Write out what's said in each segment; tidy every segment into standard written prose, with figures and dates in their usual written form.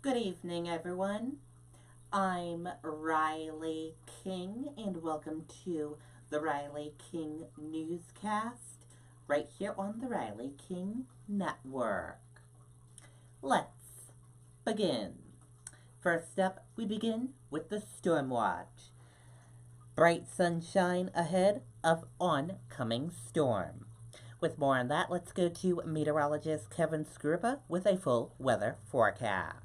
Good evening, everyone. I'm Riley King, and welcome to the Riley King Newscast right here on the Riley King Network. Let's begin. First up, we begin with the storm watch. Bright sunshine ahead of oncoming storm. With more on that, let's go to meteorologist Kevin Scriba with a full weather forecast.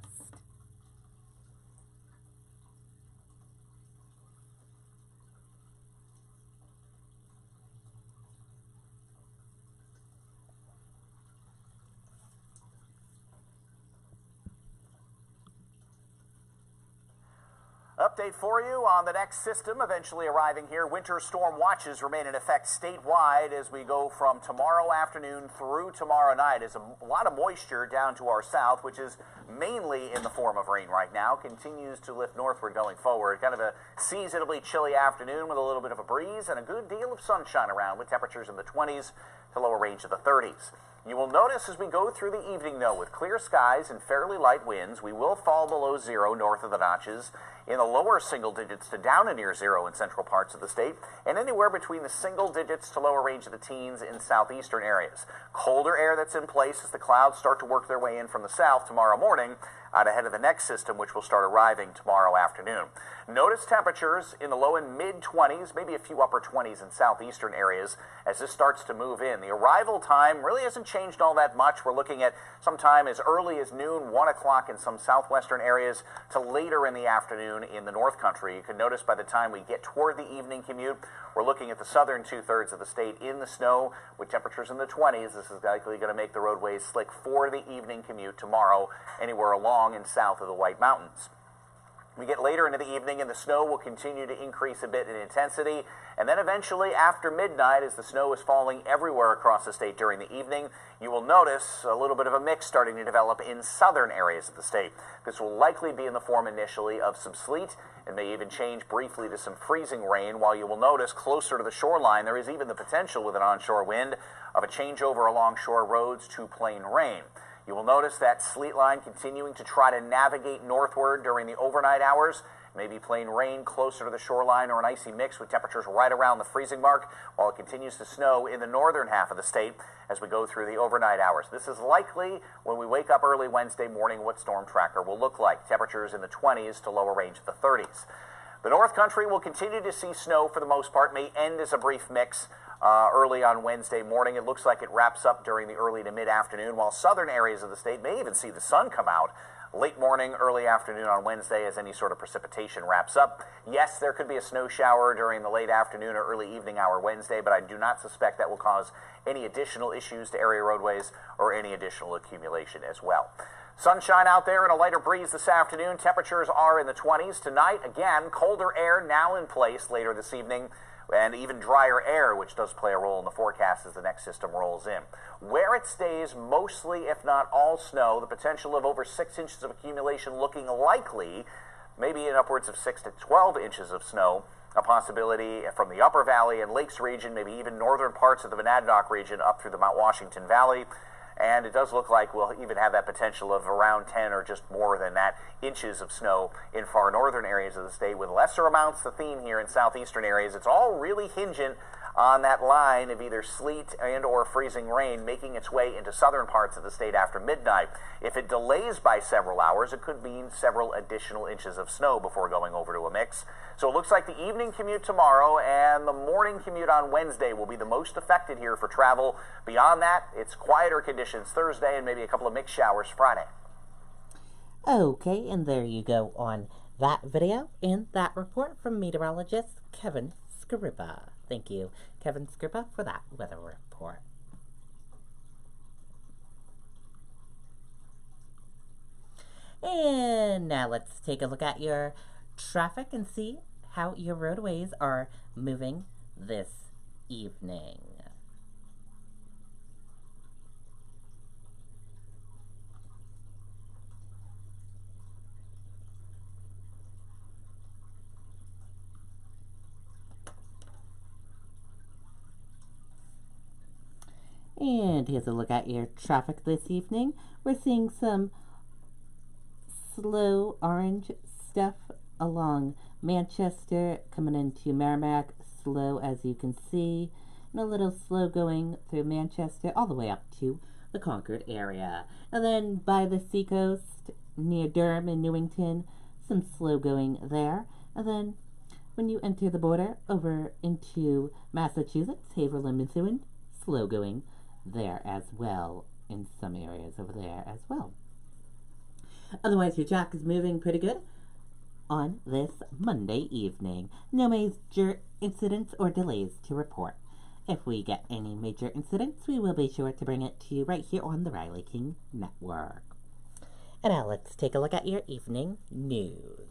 Update for you on the next system eventually arriving here. Winter storm watches remain in effect statewide as we go from tomorrow afternoon through tomorrow night. As a lot of moisture down to our south, which is mainly in the form of rain right now, continues to lift northward going forward. Kind of a seasonably chilly afternoon with a little bit of a breeze and a good deal of sunshine around with temperatures in the 20s to lower range of the 30s. You will notice as we go through the evening, though, with clear skies and fairly light winds, we will fall below zero north of the notches, in the lower single digits to down and near zero in central parts of the state, and anywhere between the single digits to lower range of the teens in southeastern areas. Colder air that's in place as the clouds start to work their way in from the south tomorrow morning, out ahead of the next system, which will start arriving tomorrow afternoon. Notice temperatures in the low and mid 20s, maybe a few upper 20s in southeastern areas as this starts to move in. The arrival time really hasn't changed all that much. We're looking at sometime as early as noon, 1 o'clock in some southwestern areas to later in the afternoon in the North Country. You can notice by the time we get toward the evening commute, we're looking at the southern two-thirds of the state in the snow with temperatures in the 20s. This is likely going to make the roadways slick for the evening commute tomorrow anywhere along and south of the White Mountains. We get later into the evening and the snow will continue to increase a bit in intensity, and then eventually after midnight, as the snow is falling everywhere across the state during the evening, you will notice a little bit of a mix starting to develop in southern areas of the state. This will likely be in the form initially of some sleet and may even change briefly to some freezing rain, while you will notice closer to the shoreline there is even the potential with an onshore wind of a changeover along shore roads to plain rain. You will notice that sleet line continuing to try to navigate northward during the overnight hours. Maybe plain rain closer to the shoreline or an icy mix with temperatures right around the freezing mark, while it continues to snow in the northern half of the state as we go through the overnight hours. This is likely when we wake up early Wednesday morning what Storm Tracker will look like. Temperatures in the 20s to lower range of the 30s. The North Country will continue to see snow for the most part, may end as a brief mix early on Wednesday morning. It looks like it wraps up during the early to mid-afternoon, while southern areas of the state may even see the sun come out late morning, early afternoon on Wednesday as any sort of precipitation wraps up. Yes, there could be a snow shower during the late afternoon or early evening hour Wednesday, but I do not suspect that will cause any additional issues to area roadways or any additional accumulation as well. Sunshine out there and a lighter breeze this afternoon. Temperatures are in the 20s. Tonight, again, colder air now in place later this evening, and even drier air, which does play a role in the forecast as the next system rolls in. Where it stays mostly, if not all snow, the potential of over 6 inches of accumulation looking likely, maybe in upwards of 6 to 12 inches of snow, a possibility from the Upper Valley and Lakes region, maybe even northern parts of the Monadnock region up through the Mount Washington Valley. And it does look like we'll even have that potential of around 10 or just more than that inches of snow in far northern areas of the state, with lesser amounts. The theme here in southeastern areas, it's all really hinging on that line of either sleet and or freezing rain making its way into southern parts of the state after midnight. If it delays by several hours, it could mean several additional inches of snow before going over to a mix. So it looks like the evening commute tomorrow and the morning commute on Wednesday will be the most affected here for travel. Beyond that, it's quieter conditions Thursday and maybe a couple of mixed showers Friday. Okay, and there you go on that video and that report from meteorologist Kevin Scriba. Thank you, Kevin Scriba, for that weather report. And now let's take a look at your traffic and see how your roadways are moving this evening. And here's a look at your traffic this evening. We're seeing some slow orange stuff along Manchester, coming into Merrimack, slow as you can see, and a little slow going through Manchester all the way up to the Concord area. And then by the seacoast, near Durham and Newington, some slow going there. And then when you enter the border over into Massachusetts, Haverhill and Methuen, slow going there as well, in some areas over there as well. Otherwise, your jack is moving pretty good on this Monday evening. No major incidents or delays to report. If we get any major incidents, we will be sure to bring it to you right here on the Riley King Network. And now let's take a look at your evening news.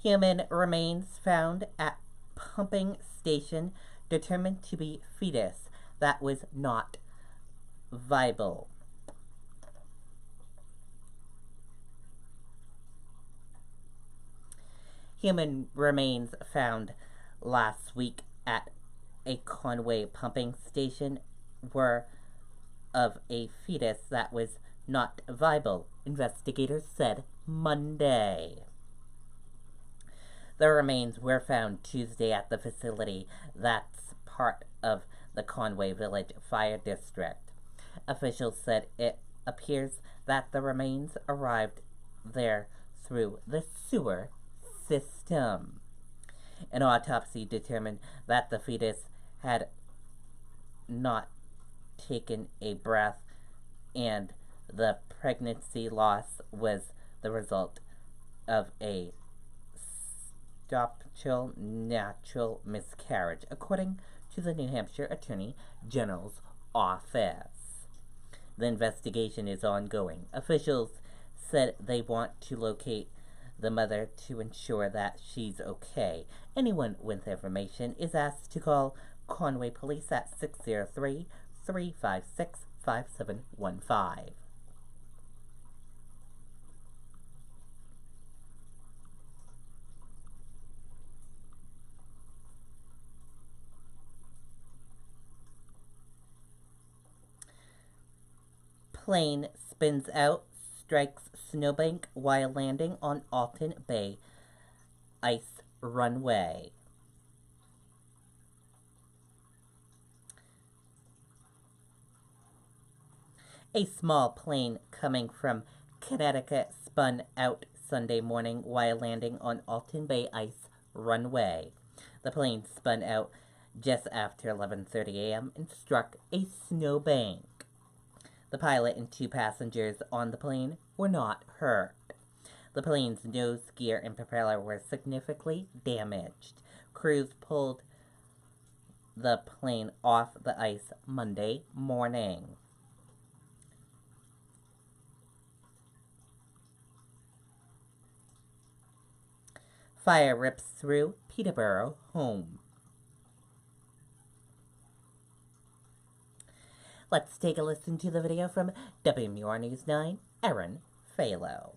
Human remains found at pumping station determined to be fetus that was not viable. Human remains found last week at a Conway pumping station were of a fetus that was not viable, investigators said Monday. The remains were found Tuesday at the facility that's part of the Conway Village Fire District. Officials said it appears that the remains arrived there through the sewer system. An autopsy determined that the fetus had not taken a breath and the pregnancy loss was the result of a stopchill natural miscarriage, according to the New Hampshire Attorney General's office. The investigation is ongoing. Officials said they want to locate the mother to ensure that she's okay. Anyone with information is asked to call Conway Police at 603-356-5715. Plane spins out, strikes snowbank while landing on Alton Bay ice runway. A small plane coming from Connecticut spun out Sunday morning while landing on Alton Bay ice runway. The plane spun out just after 11:30 a.m. and struck a snowbank. The pilot and two passengers on the plane were not hurt. The plane's nose gear and propeller were significantly damaged. Crews pulled the plane off the ice Monday morning. Fire rips through Peterborough home. Let's take a listen to the video from WMUR News 9, Erin Phalo.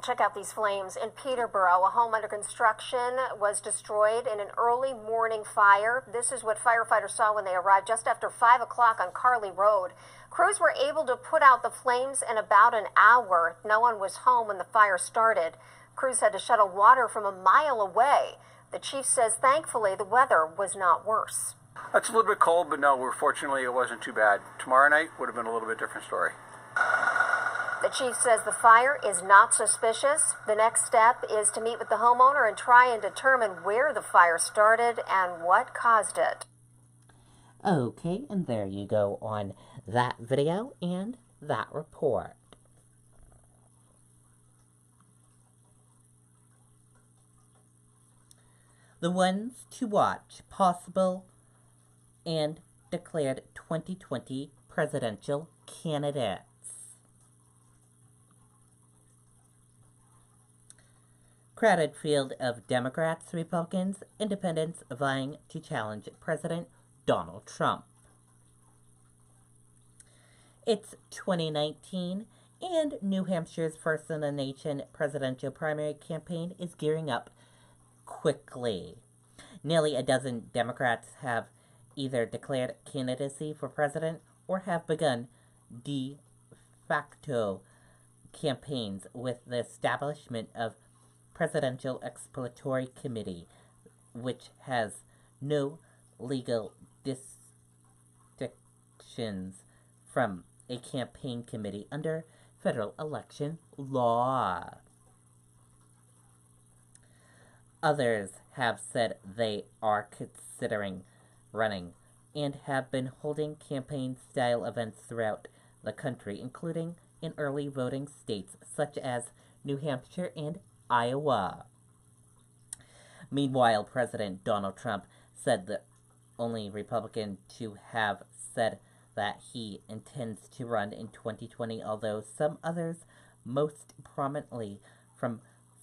Check out these flames in Peterborough. A home under construction was destroyed in an early morning fire. This is what firefighters saw when they arrived just after 5 o'clock on Carley Road. Crews were able to put out the flames in about an hour. No one was home when the fire started. Crews had to shuttle water from a mile away. The chief says thankfully the weather was not worse. It's a little bit cold, but no, fortunately it wasn't too bad. Tomorrow night would have been a little bit different story. The chief says the fire is not suspicious. The next step is to meet with the homeowner and try and determine where the fire started and what caused it. Okay, and there you go on that video and that report. The ones to watch: possible and declared 2020 presidential candidates. Crowded field of Democrats, Republicans, Independents vying to challenge President Donald Trump. It's 2019, and New Hampshire's first in the nation presidential primary campaign is gearing up quickly. Nearly a dozen Democrats have either declared candidacy for president or have begun de facto campaigns with the establishment of Presidential Exploratory Committee, which has no legal distinctions from a campaign committee under federal election law. Others have said they are considering running and have been holding campaign-style events throughout the country, including in early voting states such as New Hampshire and Iowa. Meanwhile, President Donald Trump said the only Republican to have said that he intends to run in 2020, although some others, most prominently from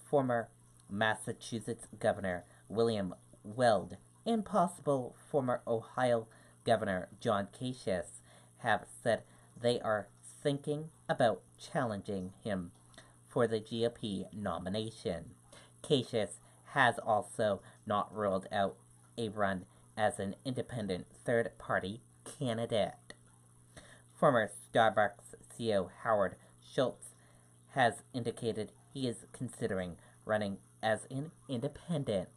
former Massachusetts Governor William Weld and possible former Ohio Governor John Kasich, have said they are thinking about challenging him for the GOP nomination. Kasich has also not ruled out a run as an independent third-party candidate. Former Starbucks CEO Howard Schultz has indicated he is considering running as an independent.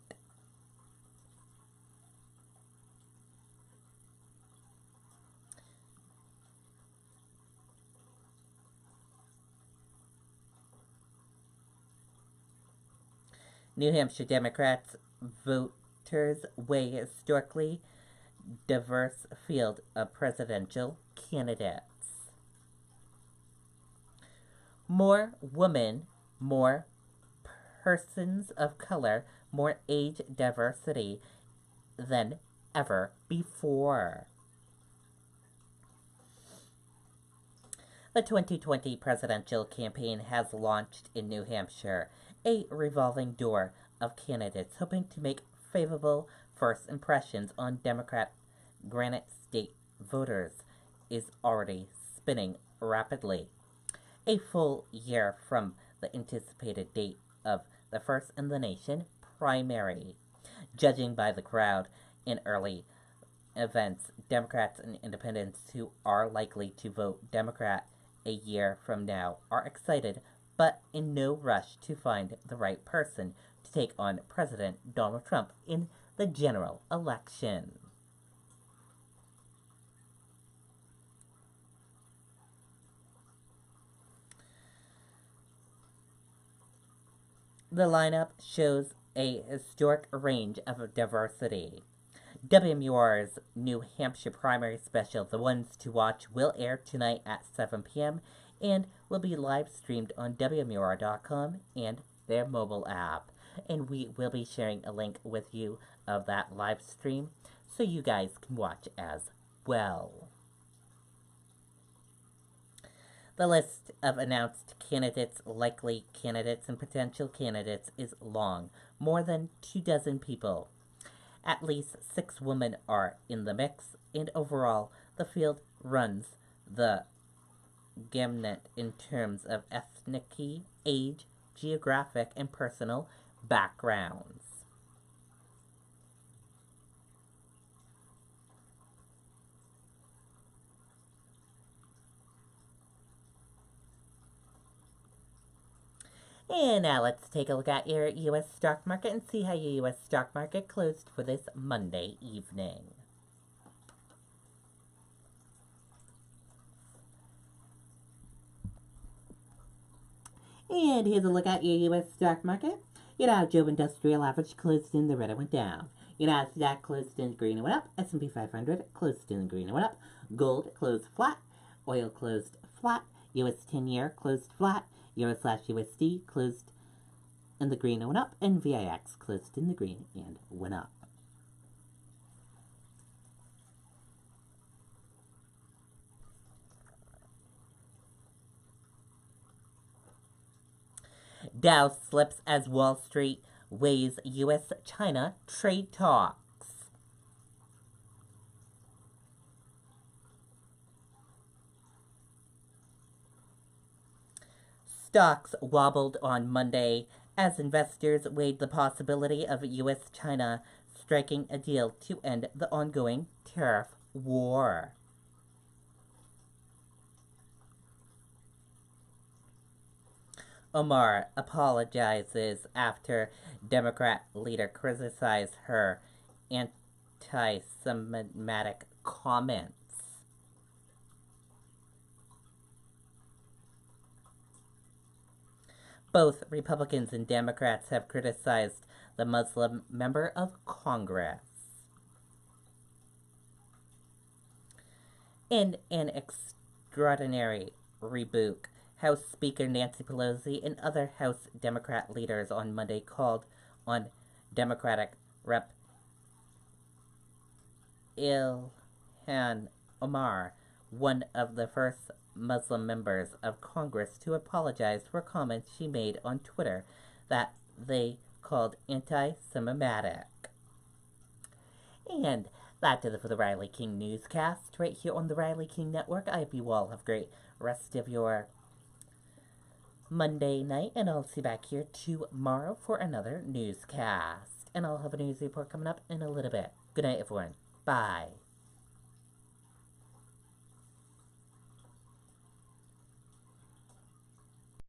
New Hampshire Democrats voters weigh a historically diverse field of presidential candidates. More women, more persons of color, more age diversity than ever before. The 2020 presidential campaign has launched in New Hampshire, a revolving door of candidates hoping to make favorable first impressions on Democrat Granite State voters is already spinning rapidly. A full year from the anticipated date of the first in the nation primary. Judging by the crowd in early events, Democrats and independents who are likely to vote Democrat a year from now are excited but in no rush to find the right person to take on President Donald Trump in the general election. The lineup shows a historic range of diversity. WMUR's New Hampshire primary special, The Ones to Watch, will air tonight at 7 p.m. and will be live streamed on WMUR.com and their mobile app. And we will be sharing a link with you of that live stream so you guys can watch as well. The list of announced candidates, likely candidates, and potential candidates is long, more than 24 people. At least 6 women are in the mix, and overall, the field runs the gamut in terms of ethnicity, age, geographic, and personal backgrounds. And now let's take a look at your U.S. stock market and see how your U.S. stock market closed for this Monday evening. And here's a look at your U.S. stock market. Your Dow Jones Industrial Average closed in the red and went down. Your Nasdaq closed in the green and went up. S&P 500 closed in the green and went up. Gold closed flat. Oil closed flat. U.S. 10-year closed flat. Euro/USD closed in the green and went up. And VIX closed in the green and went up. Dow slips as Wall Street weighs U.S.-China trade talks. Stocks wobbled on Monday as investors weighed the possibility of U.S.-China striking a deal to end the ongoing tariff war. Omar apologizes after Democrat leader criticized her anti-Semitic comments. Both Republicans and Democrats have criticized the Muslim member of Congress. In an extraordinary rebuke, House Speaker Nancy Pelosi and other House Democrat leaders on Monday called on Democratic Rep. Ilhan Omar, one of the first Muslim members of Congress, to apologize for comments she made on Twitter that they called anti-Semitic. And that did it for the Riley King Newscast right here on the Riley King Network. I hope you all have a great rest of your Monday night, and I'll see you back here tomorrow for another newscast. And I'll have a news report coming up in a little bit. Good night, everyone. Bye.